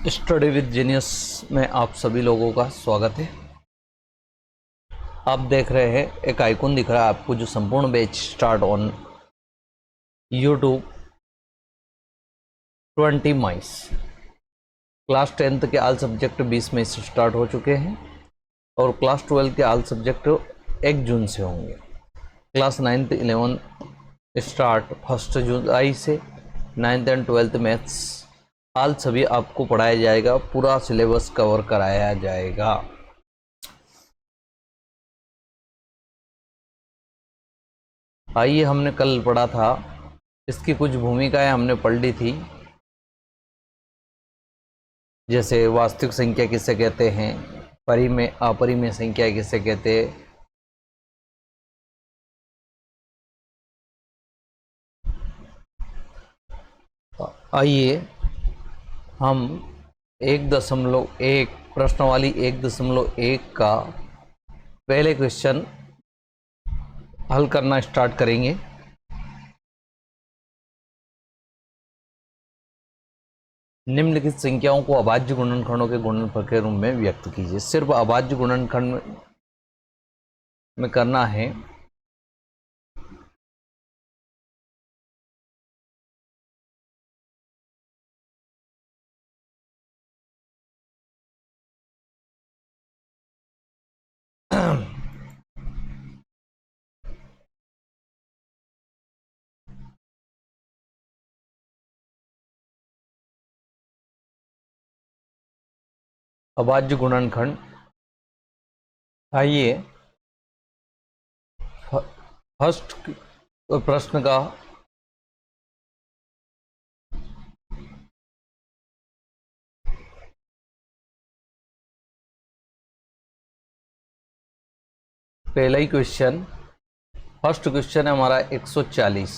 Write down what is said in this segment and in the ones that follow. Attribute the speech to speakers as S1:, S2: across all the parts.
S1: Study with genius में आप सभी लोगों का स्वागत है। आप देख रहे हैं एक आइकॉन दिख रहा है आपको जो संपूर्ण बैच स्टार्ट ऑन यूट्यूब 20 मई। क्लास 10th के ऑल सब्जेक्ट 20 मई से स्टार्ट हो चुके हैं और क्लास 12 के ऑल सब्जेक्ट 1 जून से होंगे। क्लास 9th 11 स्टार्ट 1 जुलाई से। 9th एंड 12th मैथ्स हाल सभी आपको पढ़ाया जाएगा, पूरा सिलेबस कवर कराया जाएगा। आइए, हमने कल पढ़ा था, इसकी कुछ भूमिकाएं हमने पढ़ ली थी, जैसे वास्तविक संख्या किसे कहते हैं, परिमेय अपरिमेय संख्या किसे कहते हैं, आइए हम 1.1 प्रश्नावली 1.1 का पहले क्वेश्चन हल करना स्टार्ट करेंगे। निम्नलिखित संख्याओं को अभाज्य गुणनखंडों के गुणनफल के रूप में व्यक्त कीजिए। सिर्फ अभाज्य गुणनखंड में करना है। अभाज्य गुणनखंड, आइए फर्स्ट प्रश्न का पहला ही क्वेश्चन, फर्स्ट क्वेश्चन है हमारा 140।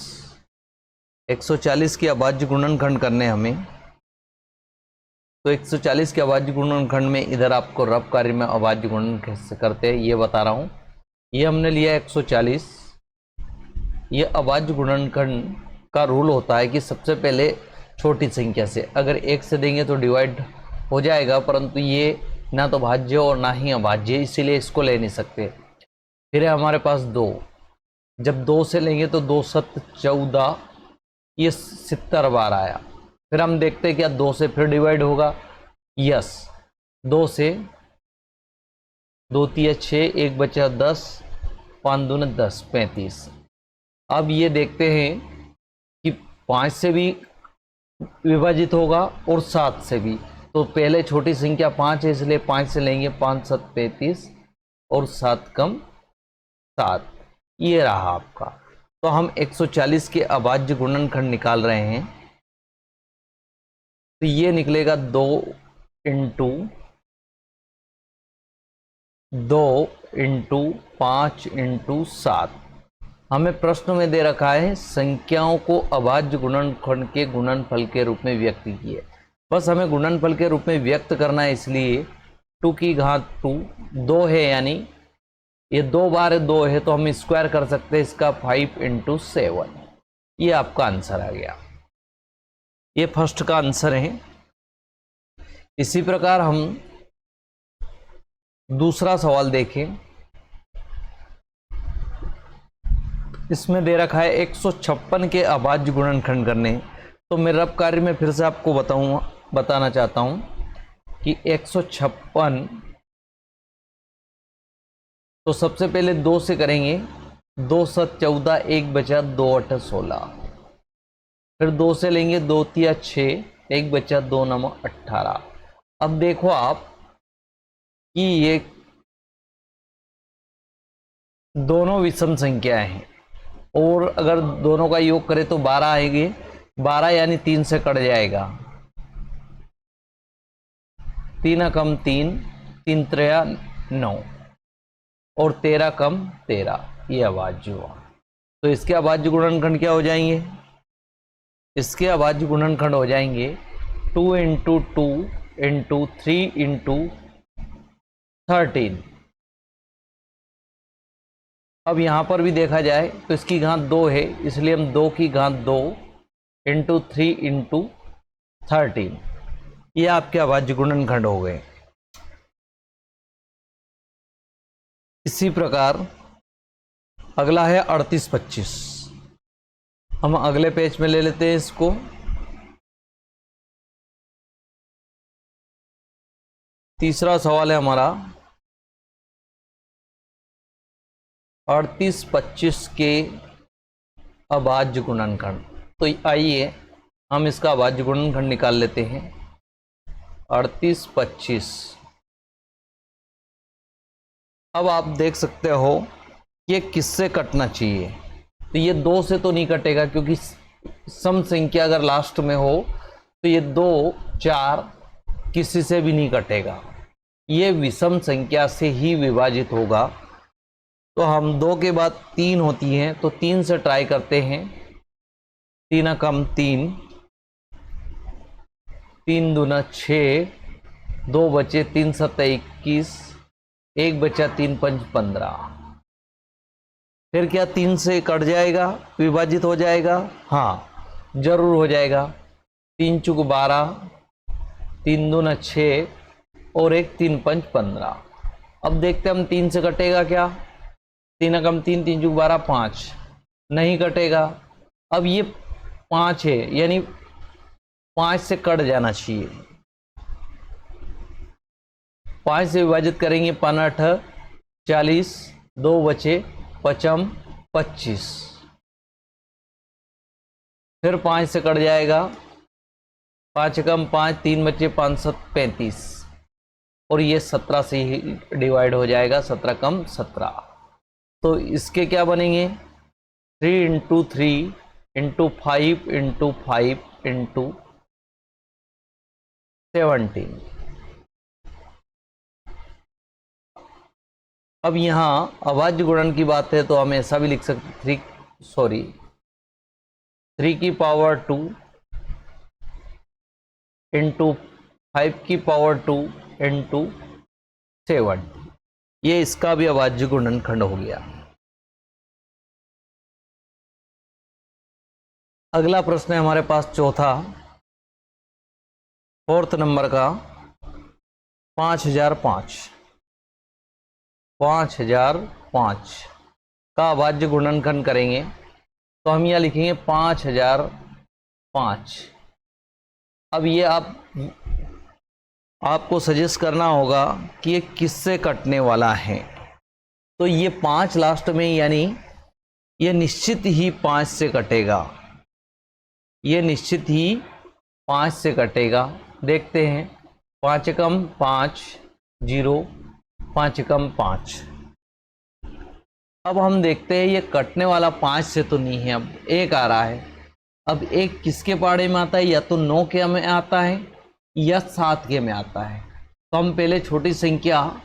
S1: 140 की अभाज्य गुणनखंड करने हमें, तो 140 के अभाज्य गुणनखंड में इधर आपको रफ कार्य में अभाज्य गुणन कैसे करते हैं ये बता रहा हूँ। ये हमने लिया 140। ये अभाज्य गुणनखंड का रूल होता है कि सबसे पहले छोटी संख्या से, अगर 1 से देंगे तो डिवाइड हो जाएगा, परंतु ये ना तो भाज्य और ना ही अभाज्य, इसीलिए इसको ले नहीं सकते। फिर है हमारे पास 2, जब 2 से लेंगे तो 2 7 14, ये 70 बार आया। फिर हम देखते हैं क्या 2 से फिर डिवाइड होगा, यस। 2 से 2 3 6, 1 बचा 10, 5 दूने 10, 35। अब ये देखते हैं कि 5 से भी विभाजित होगा और 7 से भी, तो पहले छोटी संख्या 5 है इसलिए 5 से लेंगे, 5 7 35 और 7 कम 7, ये रहा आपका। तो हम 140 के अभाज्य गुणनखंड निकाल रहे हैं, तो ये निकलेगा 2 इंटू 5 इंटू 7। हमें प्रश्न में दे रखा है संख्याओं को अभाज्य गुणनखंड के गुणनफल के रूप में व्यक्त किए। बस हमें गुणनफल के रूप में व्यक्त करना है, इसलिए 2 की घात 2 2 है, यानी ये 2 बार 2 है तो हम स्क्वायर कर सकते हैं इसका, 5 इंटू 7। ये आपका आंसर आ गया। ये फर्स्ट का आंसर है। इसी प्रकार हम दूसरा सवाल देखें। इसमें दे रखा है 156 के अभाज्य गुणनखंड करने। तो मैं रफ कार्य में फिर से आपको बताना चाहता हूं कि 156, तो सबसे पहले 2 से करेंगे, 2 7 14, 1 बचा 2 8 16। फिर 2 से लेंगे, 2 3 6, 1 बचा 2 9 18। अब देखो आप कि ये दोनों विषम संख्याएं हैं और अगर दोनों का योग करें तो 12 आएंगे। 12 यानी 3 से कट जाएगा, 3 कम 3, 3 3 9 और 13 कम 13, ये अभाज्य हुआ। तो इसके अभाज्य गुणनखंड क्या हो जाएंगे? इसके अभाज्य गुणनखंड हो जाएंगे 2 इंटू 2 इंटू 3 इंटू 13। अब यहाँ पर भी देखा जाए तो इसकी घात 2 है, इसलिए हम 2 की घात 2 इंटू 3 इंटू 13, ये आपके अभाज्य गुणनखंड हो गए। इसी प्रकार अगला है 38-25। हम अगले पेज में ले लेते हैं इसको। तीसरा सवाल है हमारा 38-25 के अभाज्य गुणनखंड। तो आइए हम इसका अभाज्य गुणनखंड निकाल लेते हैं। 38-25, अब आप देख सकते हो ये किससे कटना चाहिए। तो ये 2 से तो नहीं कटेगा, क्योंकि सम संख्या अगर लास्ट में हो तो ये 2, 4 किसी से भी नहीं कटेगा, ये विषम संख्या से ही विभाजित होगा। तो हम 2 के बाद 3 होती हैं, तो 3 से ट्राई करते हैं। 3 कम 3, 3 दूना 6, 2 बचे, 3 सत्ता 21, 1 बचा, 3 पंच 15। फिर क्या 3 से कट जाएगा, विभाजित हो जाएगा? हाँ जरूर हो जाएगा। 3 चुक 12, 3 दूना 6 और 1 3 पंच 15। अब देखते हम 3 से कटेगा क्या? 3 कम 3, 3 चुक 12, 5, नहीं कटेगा। अब ये 5 है, यानी 5 से कट जाना चाहिए। 5 से विभाजित करेंगे, 5 8 40, 2 बचे, 5 25। फिर 5 से कट जाएगा, 5 कम 5, 3 बचे, 5 7 35 और ये 17 से ही डिवाइड हो जाएगा। 17 कम 17, तो इसके क्या बनेंगे? 3 इंटू 3 इंटू 5 इंटू 5 इंटू 17। अब यहाँ अभाज्य गुणन की बात है तो हम ऐसा भी लिख सकते 3 की पावर 2 इंटू 5 की पावर 2 इंटू 7। ये इसका भी अभाज्य गुणनखंड हो गया। अगला प्रश्न है हमारे पास चौथा, 4th नंबर का 5005। 5005 का अभाज्य गुणनखंड करेंगे तो हम यह लिखेंगे 5005। अब ये आपको सजेस्ट करना होगा कि ये किससे कटने वाला है। तो ये 5 लास्ट में, यानी ये निश्चित ही 5 से कटेगा, ये निश्चित ही 5 से कटेगा। देखते हैं, 5 कम 5 0, 5 कम 5। अब हम देखते हैं ये कटने वाला 5 से तो नहीं है, अब 1 आ रहा है। अब 1 किसके पाड़े में आता है? या तो 9 के में आता है या 7 के में आता है। तो हम पहले छोटी संख्या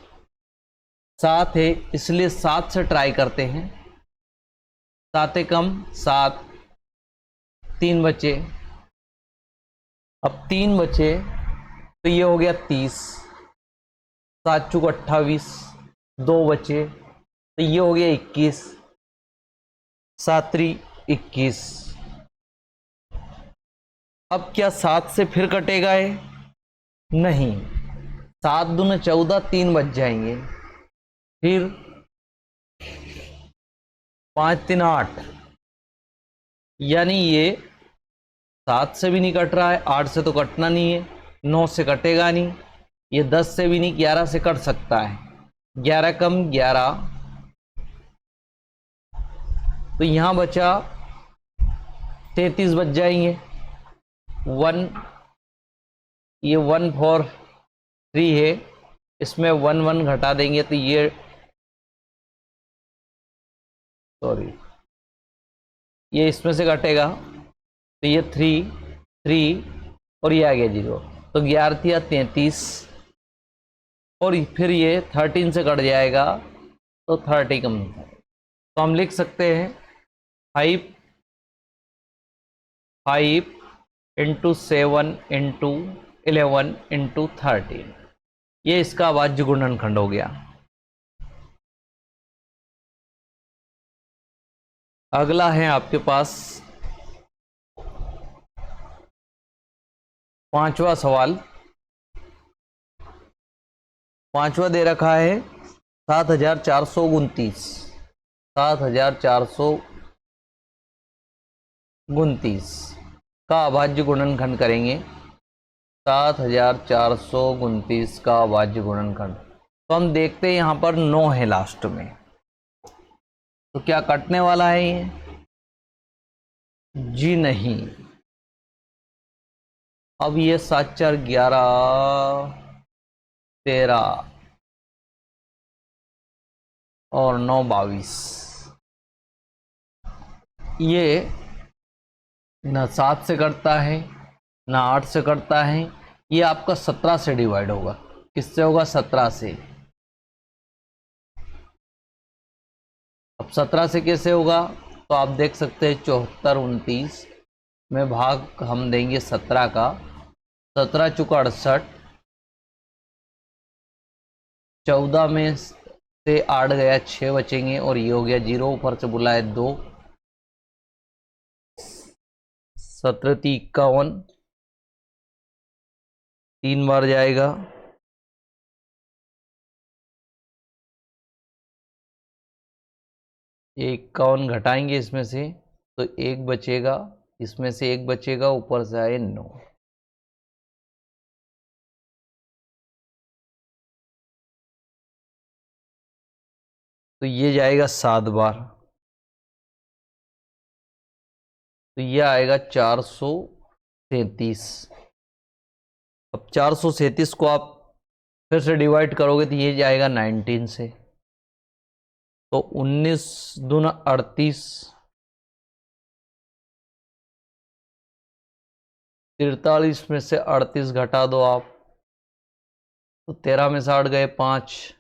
S1: 7 है, इसलिए 7 से ट्राई करते हैं। 7 कम 7, 3 बचे। अब 3 बचे तो ये हो गया 30, 7 चुक 28, 2 बचे तो ये हो गया 21, 7 3 21। अब क्या 7 से फिर कटेगा है? नहीं, 7 दूना 14, 3 बच जाएंगे। फिर 5 3 8, यानी ये 7 से भी नहीं कट रहा है, 8 से तो कटना नहीं है, 9 से कटेगा नहीं, ये 10 से भी नहीं, 11 से कट सकता है। 11 कम 11, तो यहां बचा 33 बच जाएंगे। 1, ये 1 4 3 है, इसमें 1 1 घटा देंगे तो ये ये इसमें से घटेगा तो ये 3 3 और ये आ गया 0, तो 11 या 33 और फिर ये 13 से कट जाएगा तो 30 कम। तो हम लिख सकते हैं 5 इंटू 7 इंटू 11 इंटू 13। ये इसका अभाज्य गुणनखंड हो गया। अगला है आपके पास 5वां सवाल, पांचवा दे रखा है 7429, 7429 का अभाज्य गुणनखंड करेंगे। 7429 का अभाज्य गुणनखंड, तो हम देखते हैं यहाँ पर 9 है लास्ट में, तो क्या कटने वाला है ये? जी नहीं। अब ये 7 4 11 13 और 9 22, ये न 7 से कटता है ना 8 से कटता है, ये आपका 17 से डिवाइड होगा। किससे होगा? 17 से। अब 17 से कैसे होगा? तो आप देख सकते हैं 74 29 में भाग हम देंगे 17 का, 17 चुका 68, 14 में से 8 गया 6 बचेंगे और ये हो गया 0, ऊपर से बुलाए 2, 17 51, 3 बार जाएगा, ये 51 घटाएंगे इसमें से तो 1 बचेगा, इसमें से 1 बचेगा, ऊपर से आए 9। तो ये जाएगा 7 बार, तो ये आएगा 437। अब 437 को आप फिर से डिवाइड करोगे तो ये जाएगा 19 से, तो 19 दूना 38, 43 में से 38 घटा दो आप, तो 13 में से 8 गए 5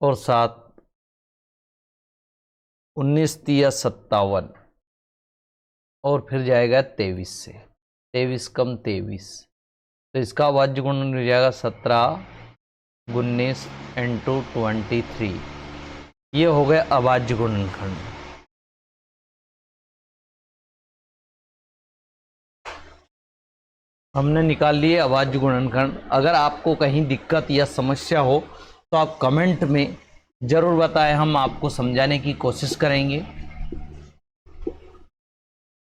S1: और 7, 19 तिया 57 और फिर जाएगा 23 से, 23 कम 23, तो इसका अभाज्य गुणन हो जाएगा 17 19 इंटू 23। ये हो गया अभाज्य गुणनखंड। हमने निकाल लिए अभाज्य गुणनखंड। अगर आपको कहीं दिक्कत या समस्या हो तो आप कमेंट में ज़रूर बताएं, हम आपको समझाने की कोशिश करेंगे।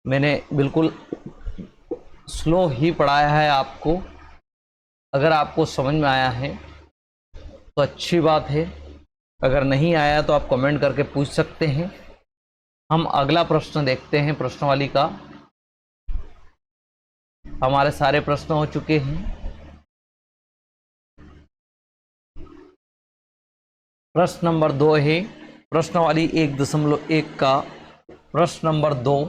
S1: मैंने बिल्कुल स्लो ही पढ़ाया है आपको। अगर आपको समझ में आया है तो अच्छी बात है, अगर नहीं आया तो आप कमेंट करके पूछ सकते हैं। हम अगला प्रश्न देखते हैं। प्रश्नावली का हमारे सारे प्रश्न हो चुके हैं। प्रश्न नंबर 2 है प्रश्नावली 1.1 का प्रश्न नंबर 2,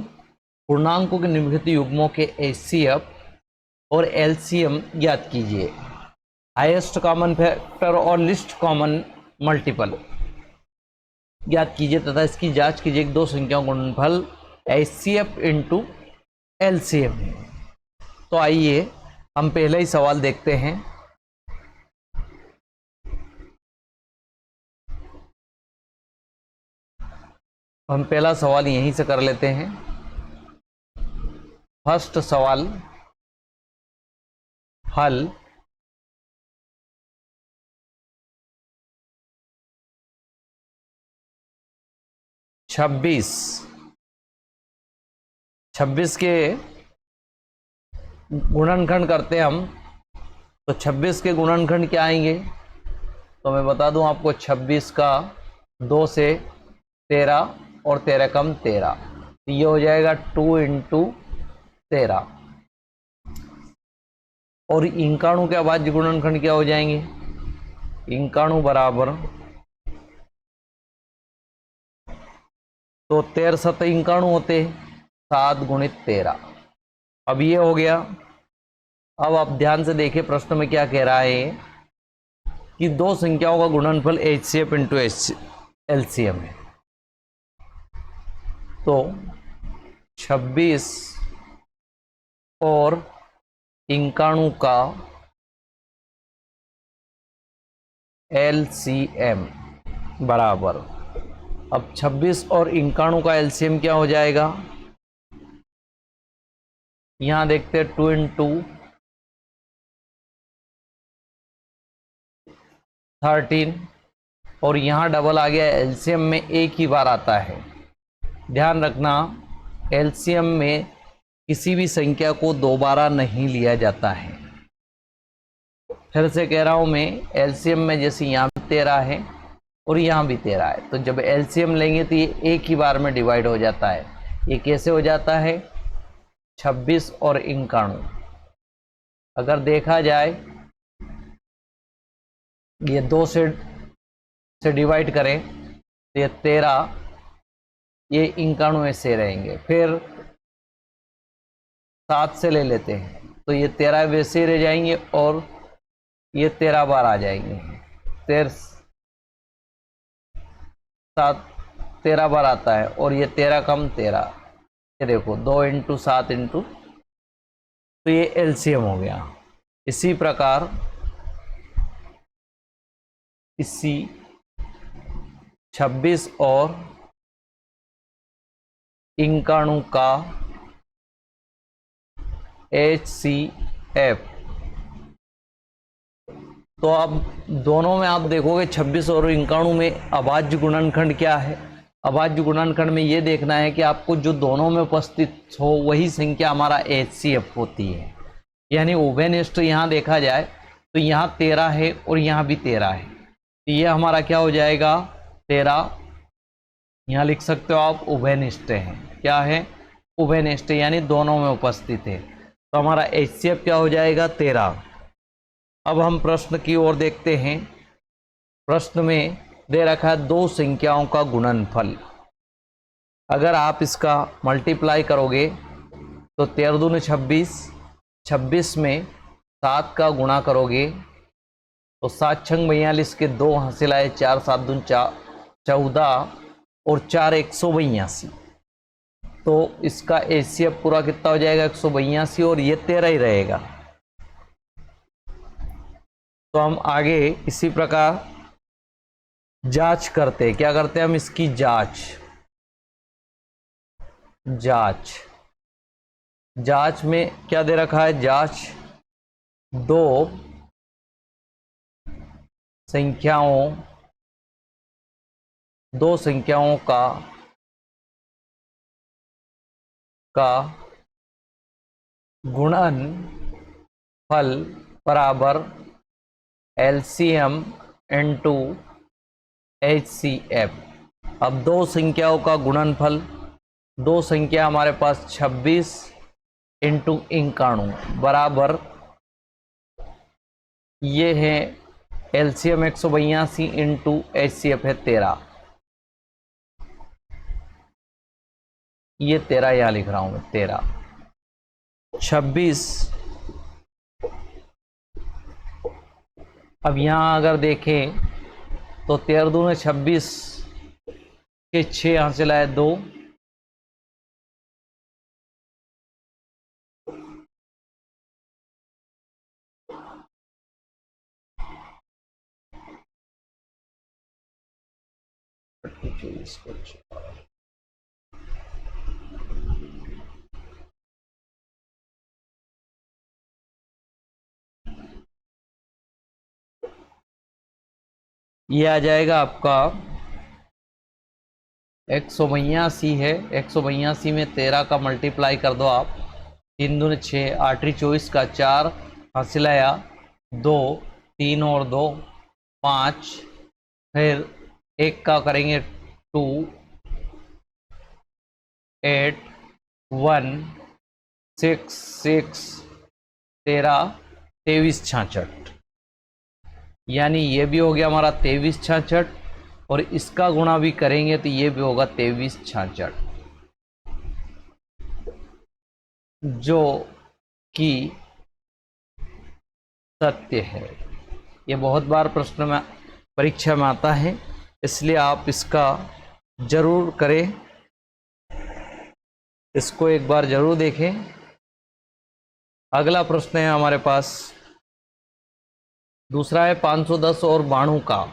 S1: पूर्णांकों के निम्नलिखित युग्मों के HCF और LCM ज्ञात कीजिए। हाईएस्ट कॉमन फैक्टर और लिस्ट कॉमन मल्टीपल ज्ञात कीजिए तथा इसकी जांच कीजिए कि दो संख्याओं का गुणनफल HCF इंटू LCM है। तो आइए हम पहले ही सवाल देखते हैं। हम पहला सवाल यहीं से कर लेते हैं। फर्स्ट सवाल, हल। छब्बीस के गुणनखंड करते हैं हम, तो 26 के गुणनखंड क्या आएंगे? तो मैं बता दूं आपको, 26 का 2 से 13 और 13 कम 13, तो ये हो जाएगा 2 इंटू 13। और इंकाणु के अभाज्य गुणनखंड क्या हो जाएंगे? इंकाणु बराबर, तो 13 7 इंकाणु होते हैं, 7 गुणित 13। अब ये हो गया। अब आप ध्यान से देखिए प्रश्न में क्या कह रहा है कि दो संख्याओं का गुणनफल HCF इंटू LCM है। तो 26 और इंकाणु का LCM बराबर, अब 26 और इंकाणु का LCM क्या हो जाएगा? यहां देखते हैं 2 इंटू 13 और यहाँ डबल आ गया। एलसीएम में एक ही बार आता है। ध्यान रखना, एलसीएम में किसी भी संख्या को दोबारा नहीं लिया जाता है। फिर से कह रहा हूँ मैं, एलसीएम में जैसे यहाँ 13 है और यहाँ भी 13 है, तो जब एलसीएम लेंगे तो ये एक ही बार में डिवाइड हो जाता है। ये कैसे हो जाता है? 26 और 51। अगर देखा जाए ये 2 से डिवाइड करें तो ये 13, ये 91 ऐसे रहेंगे। फिर 7 से ले लेते हैं तो ये 13 वैसे रह जाएंगे और ये 13 बार आ जाएंगे। 13 बार आता है और ये 13 कम 13, ये देखो 2 इंटू 7 इंटू, तो ये एलसीएम हो गया। इसी प्रकार इसी 26 और 91 का HCF, तो अब दोनों में आप देखोगे 26 और 91 में अभाज्य गुणनखंड क्या है? अभाज्य गुणनखंड में ये देखना है कि आपको जो दोनों में उपस्थित हो वही संख्या हमारा HCF होती है। यानी उभयनिष्ठ यहाँ देखा जाए तो यहाँ 13 है और यहाँ भी 13 है, तो ये हमारा क्या हो जाएगा? 13। यहाँ लिख सकते हो आप उभयनिष्ठ है। क्या है? उभयनिष्ठ, यानी दोनों में उपस्थित है। तो हमारा HCF क्या हो जाएगा? 13। अब हम प्रश्न की ओर देखते हैं। प्रश्न में दे रखा है दो संख्याओं का गुणनफल। अगर आप इसका मल्टीप्लाई करोगे तो 13 दूनी 26, 26 में 7 का गुणा करोगे तो 7 छंग 42 के 2 हासिल आए, 4 7 दून 14 और 4 182। तो इसका HCF पूरा कितना हो जाएगा? 182, और ये 13 ही रहेगा। तो हम आगे इसी प्रकार जांच करते हैं। क्या करते हैं हम? इसकी जांच में क्या दे रखा है? जांच दो संख्याओं का गुणनफल बराबर LCM इंटू HCF। अब दो संख्याओं का गुणनफल, दो संख्या हमारे पास 26 इंटू 91 बराबर, ये है LCM 182 इंटू HCF है 13। ये 13 यहाँ लिख रहा हूं मैं, 13 26। अब यहाँ अगर देखें तो 13 दूने 26 के 6 हासिल आए 2, ये आ जाएगा आपका 182 है। 182 में 13 का मल्टीप्लाई कर दो आप, 3 दूने 6, 8 24 का 4 हासिल आया 2, 3 और 2 5, फिर 1 का करेंगे 2, 8 1 6 6 13 23 66, यानी ये भी हो गया हमारा 23 66, और इसका गुणा भी करेंगे तो ये भी होगा 23 66, जो कि सत्य है। ये बहुत बार प्रश्न में परीक्षा में आता है, इसलिए आप इसका जरूर करें, इसको एक बार जरूर देखें। अगला प्रश्न है हमारे पास, दूसरा है 510 और 92 का।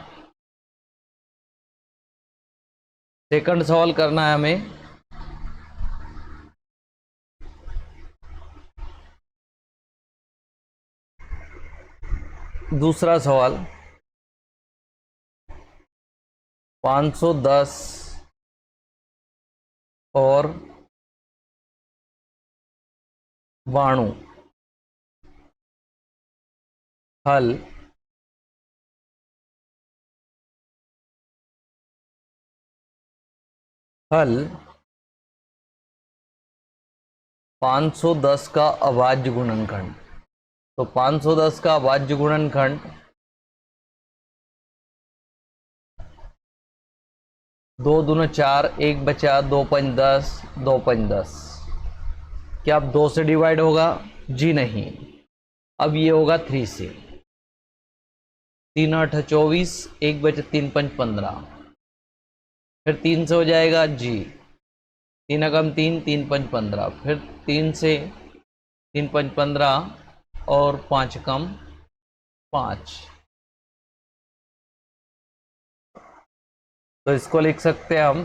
S1: सेकंड सवाल करना है हमें। दूसरा सवाल, 510 और 92 हल 510 का अभाज्य गुणनखंड। तो 510 का अभाज्य गुणनखंड 2 दूना 4, 1 बचा, 2 5 10, 2 5 10। क्या अब 2 से डिवाइड होगा? जी नहीं। अब ये होगा 3 से। 3 8 24, 1 बचा, 3 5 15। फिर 3 से हो जाएगा जी, 3 कम 3, 3 5 15। फिर 3 से 3 5 15 और 5 कम 5। तो इसको लिख सकते हैं हम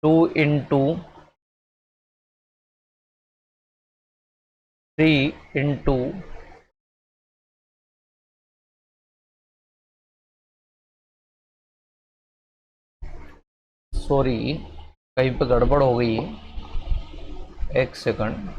S1: 2 इंटू 3 इंटू कहीं पे गड़बड़ हो गई है, एक सेकंड।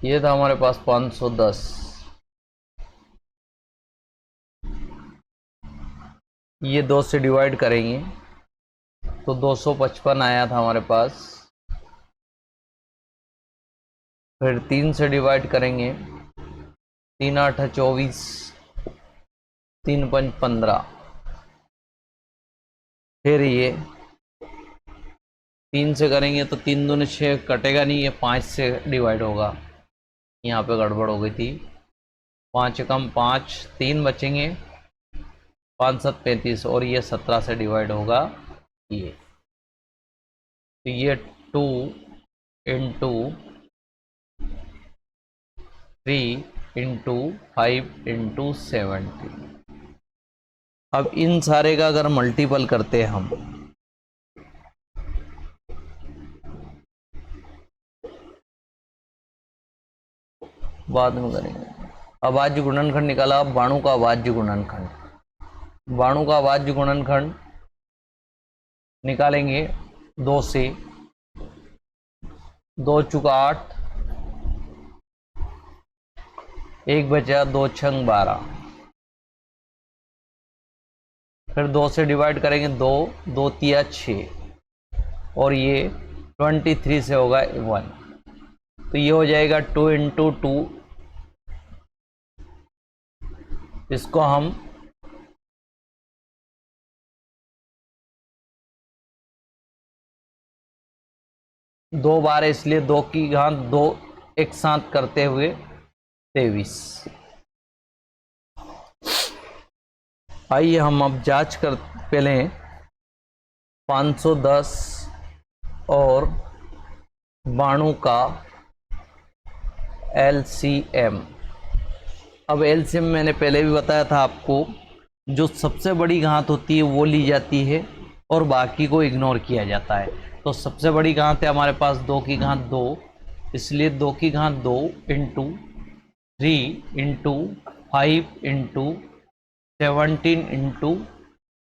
S1: ये था हमारे पास 510, ये 2 से डिवाइड करेंगे तो 255 आया था हमारे पास। फिर 3 से डिवाइड करेंगे, 3 8 24, 3 5 15। फिर ये 3 से करेंगे तो 3 दूनी 6 कटेगा नहीं, ये 5 से डिवाइड होगा। यहाँ पे गड़बड़ हो गई थी। 5 कम 5, 3 बचेंगे, 5 7 35 और ये 17 से डिवाइड होगा ये। तो ये 2 इंटू 3 इंटू 5 इंटू 70। अब इन सारे का अगर मल्टीपल करते हैं हम, बाद में करेंगे। अभाज्य गुणनखंड निकाला। 92 का अभाज्य गुणनखंड, 92 का अभाज्य गुणनखंड निकालेंगे 2 से। 2 चुका 8, 1 बचा, 2 छंग 12। फिर 2 से डिवाइड करेंगे 2, 2 तिया 6 और ये 23 से होगा 1। तो ये हो जाएगा 2 इंटू 2। इसको हम दो बार, इसलिए 2 की घात 2 एक साथ करते हुए 23। आइए हम अब जांच कर पहले 510 और 92 का LCM। अब LCM मैंने पहले भी बताया था आपको, जो सबसे बड़ी घात होती है वो ली जाती है और बाकी को इग्नोर किया जाता है। तो सबसे बड़ी घात है हमारे पास 2 की घात 2, इसलिए 2 की घात 2 इंटू 3 इंटू 5 इंटू 17 इंटू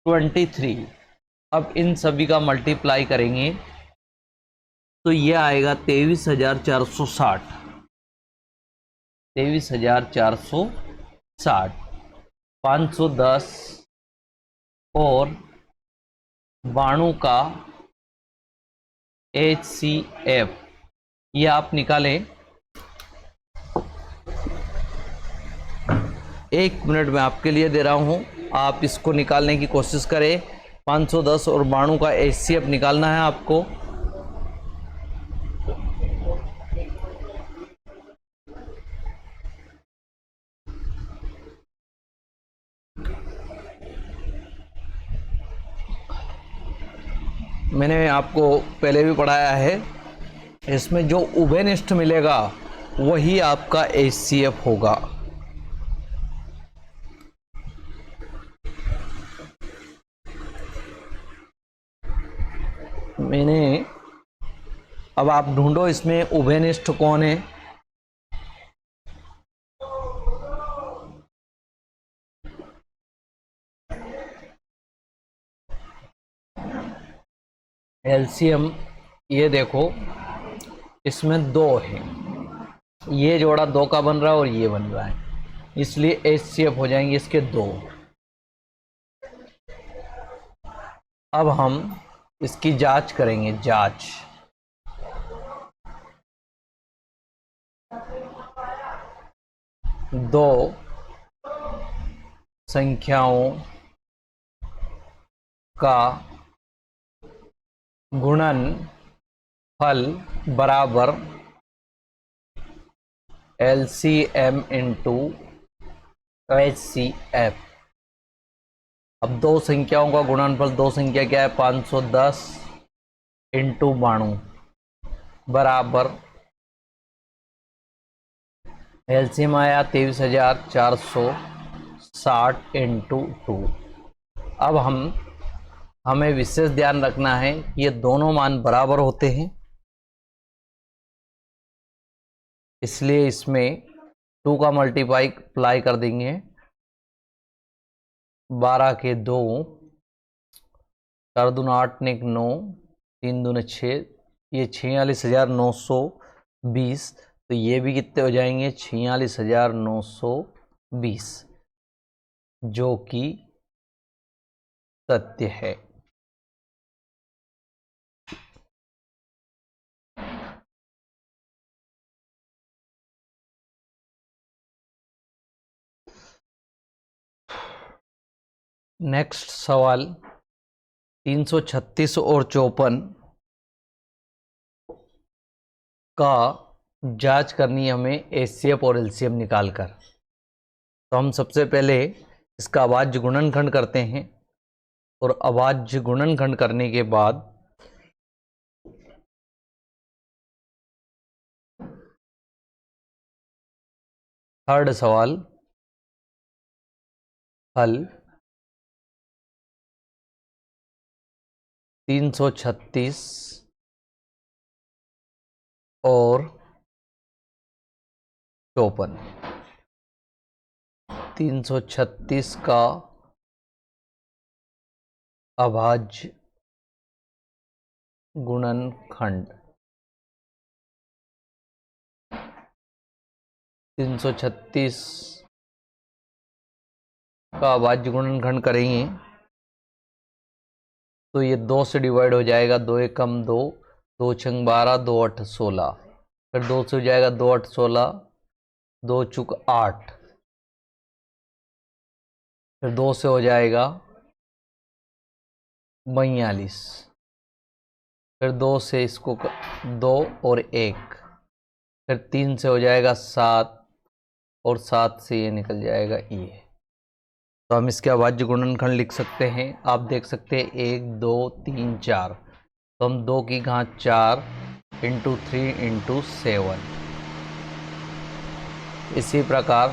S1: 23। अब इन सभी का मल्टीप्लाई करेंगे तो ये आएगा 23,460। 23,460। 510 और 92 का HCF ये आप निकालें। 1 मिनट में आपके लिए दे रहा हूं, आप इसको निकालने की कोशिश करें। 510 और 92 का HCF निकालना है आपको। मैंने आपको पहले भी पढ़ाया है, इसमें जो उभयनिष्ठ मिलेगा वही आपका HCF होगा। मैंने अब आप ढूंढो इसमें उभयनिष्ठ कौन है। LCM ये देखो, इसमें दो है, ये जोड़ा दो का बन रहा है और ये बन रहा है, इसलिए HCF हो जाएंगे इसके दो। अब हम इसकी जांच करेंगे। जांच, दो संख्याओं का गुणनफल बराबर LCM इंटू HCF। अब दो संख्याओं का गुणनफल, दो संख्या क्या है 510 इंटू 92 बराबर LCM आया 23,460 इंटू 2। अब हमें विशेष ध्यान रखना है कि ये दोनों मान बराबर होते हैं, इसलिए इसमें 2 का मल्टीप्लाई कर देंगे। 12 के 2, 4 दूना 8 ने 9, 3 दूने 6, ये 46,920, तो ये भी कितने हो जाएंगे 46,920, जो कि सत्य है। नेक्स्ट सवाल 336 और 54 का जांच करनी है हमें HCF और LCM निकालकर। तो हम सबसे पहले इसका अभाज्य गुणनखंड करते हैं, और अभाज्य गुणनखंड करने के बाद थर्ड सवाल हल 336 और 54। 336 का अभाज्य गुणनखंड, 336 का अभाज्य गुणनखंड करेंगे तो ये 2 से डिवाइड हो जाएगा, 2 एकम 2, 2 छंग 12, 2 8 16, फिर 2 से हो जाएगा 2 8 16, 2 चुक 8, फिर 2 से हो जाएगा 42, फिर 2 से इसको 2 और 1, फिर 3 से हो जाएगा 7, और 7 से ये निकल जाएगा ये। तो हम इसके अभाज्य गुणनखंड लिख सकते हैं। आप देख सकते हैं 1 2 3 4, तो हम 2 की घात 4 इंटू 3 इंटू 7। इसी प्रकार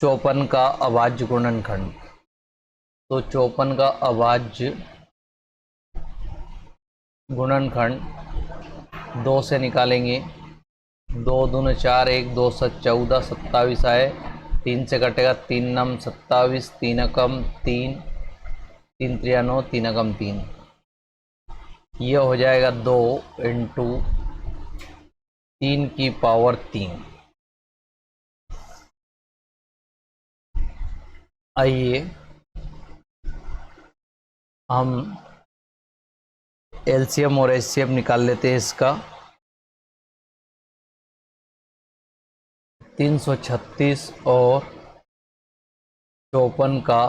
S1: चौपन का अभाज्य गुणनखंड, तो 54 का अभाज्य गुणनखंड 2 से निकालेंगे। 2 दूने 4, 1 2 7 14, 27 आए, 3 से कटेगा 3 नम 27, 3 एकम 3, 3 त्रिया 9, 3 एकम 3, ये हो जाएगा 2 इंटू 3 की पावर 3। आइए हम LCM और HCF निकाल लेते हैं इसका। 336 और 54 का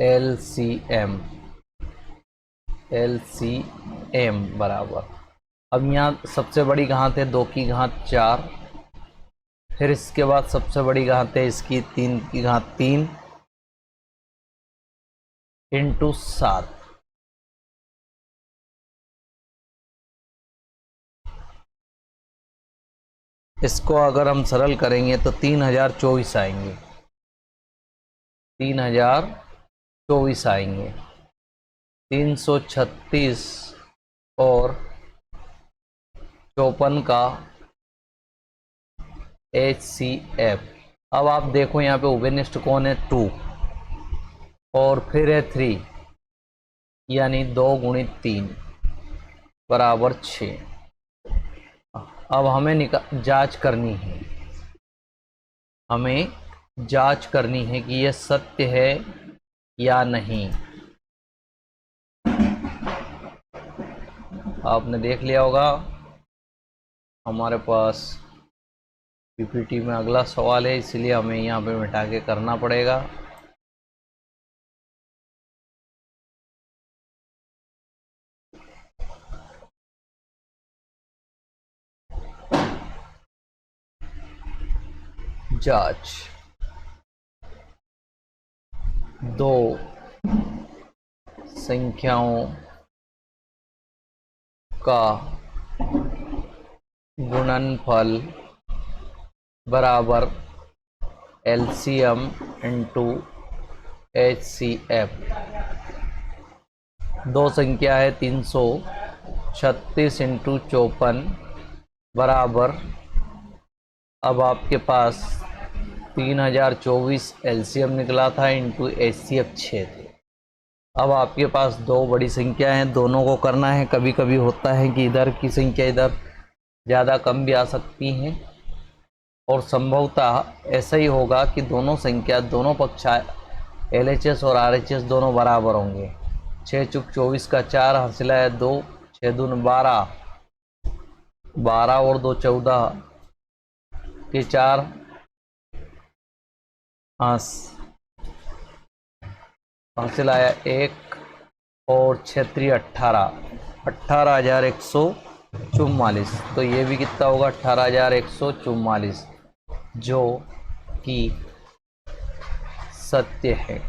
S1: LCM बराबर, अब यहाँ सबसे बड़ी घात है 2 की घात 4 फिर इसके बाद सबसे बड़ी घात है इसकी 3 की घात 3 इंटू 7। इसको अगर हम सरल करेंगे तो 3024 आएंगे, 3024 आएंगे। 336 और 54 का HCF। अब आप देखो यहाँ पे उभयनिष्ठ कोण है 2 और फिर है 3, यानी 2 गुणित 3 बराबर 6। अब हमें जांच करनी है, हमें जांच करनी है कि यह सत्य है या नहीं। आपने देख लिया होगा हमारे पास पीपीटी में अगला सवाल है, इसलिए हमें यहाँ पे मिटा के करना पड़ेगा। जांच, दो संख्याओं का गुणनफल बराबर LCM इंटू HCF। दो संख्या है 336 इंटू 54 बराबर, अब आपके पास 3024 LCM निकला था इंटू HCF 6 थे। अब आपके पास दो बड़ी संख्या हैं, दोनों को करना है। कभी कभी होता है कि इधर की संख्या इधर ज़्यादा कम भी आ सकती हैं, और संभवतः ऐसा ही होगा कि दोनों संख्या दोनों पक्ष LHS और RHS दोनों बराबर होंगे। 6 चुक 24 का 4 हासिला है 2, 6 दून 12, 12 और 2 14 के 4 हासिल आया 1 और 6 3 18, 18,144। तो ये भी कितना होगा 18,144, जो कि सत्य है।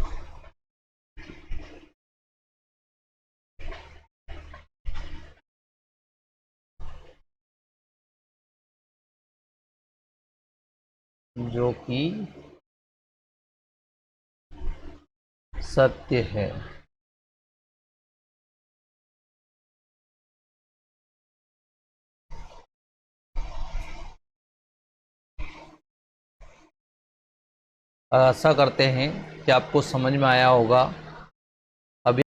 S1: जो कि सत्य है। आशा करते हैं कि आपको समझ में आया होगा।